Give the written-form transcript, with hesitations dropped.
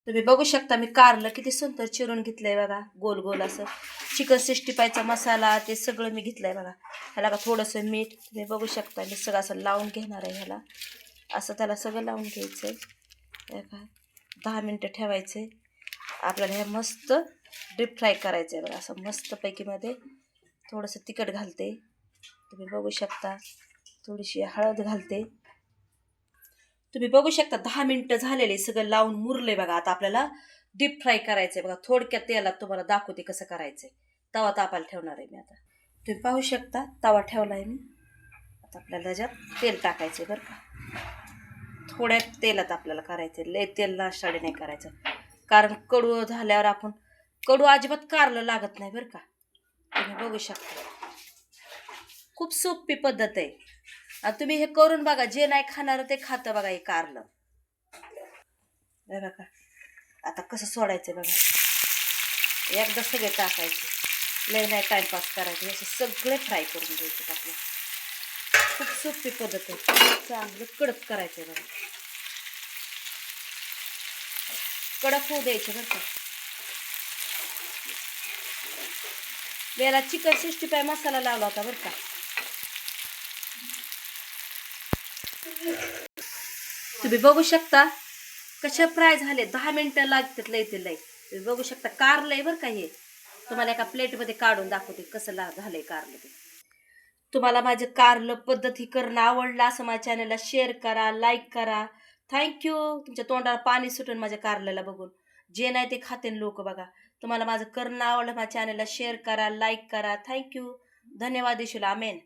तुम्ही बघू शकता मी कारलं किती सुंदर चिरून घेतलंय बघा, गोल गोल असं. चिकन 65चा मसाला ते सगळं मी घेतलंय बघा. ह्याला का थोडंसं मीठ तुम्ही बघू शकता. मी सगळं असं लावून घेणार आहे ह्याला. असं त्याला सगळं लावून घ्यायचं आहे का. 10 मिनटं ठेवायचं आहे. आपल्याला हे मस्त डीप फ्राय करायचं आहे बघा. असं मस्तपैकीमध्ये थोडंसं तिखट घालते, तुम्ही बघू शकता. थोडीशी हळद घालते. तुम्ही बघू शकता 10 मिनटं झालेले, सगळं लावून मुरले बघा. आता आपल्याला डीप फ्राय करायचंय बघा. थोडक्यात तेलात तुम्हाला दाखवते कसं करायचंय. तवा तापायला ठेवणार आहे मी आता. तुम्ही पाहू शकता तवा ठेवलाय मी. आता आपल्याला त्याच्यात तेल टाकायचंय बरं का. थोड्या तेलात आपल्याला करायचंय, लय तेल नाशाडी नाही करायचं. कारण कडू झाल्यावर आपण कडू अजिबात कारलं लागत नाही बरं का. तुम्ही बघू शकता खूप सोपी पद्धत आहे. तुम्ही हे करून बघा. जे नाही खाणार ते खातं बघा हे कारलं. बघा आता कसं सोडायचं बघा. एकदा सगळे टाकायचे, लय नाही टाइमपास करायचे. असे सगळे फ्राय करून घ्यायचे आपल्याला. खूप सोपी पद्धत आहे. चांगलं कडक करायचं बघा. कडक होऊ द्यायचे बरं का. याला चिकन 65 मसाला लावला होता बरं का. तुम्ही बघू शकता कशा फ्राय झाले. 10 मिनिटं लागतात लय ते लय. तुम्ही बघू शकता कारलंय बरं का. हे तुम्हाला एका प्लेटमध्ये काढून दाखवते कसं झालंय कारलं ते. तुम्हाला माझं कारलं पद्धती करणं आवडलं असं माझ्या चॅनलला शेअर करा, लाईक करा. थँक्यू. तुमच्या तोंडाला पाणी सुटून माझ्या कारल्याला बघून. जे नाही ते खाते लोक बघा. तुम्हाला माझं करणं आवडलं, माझ्या चॅनलला शेअर करा, लाईक करा. थँक्यू. धन्यवाद. आमेन.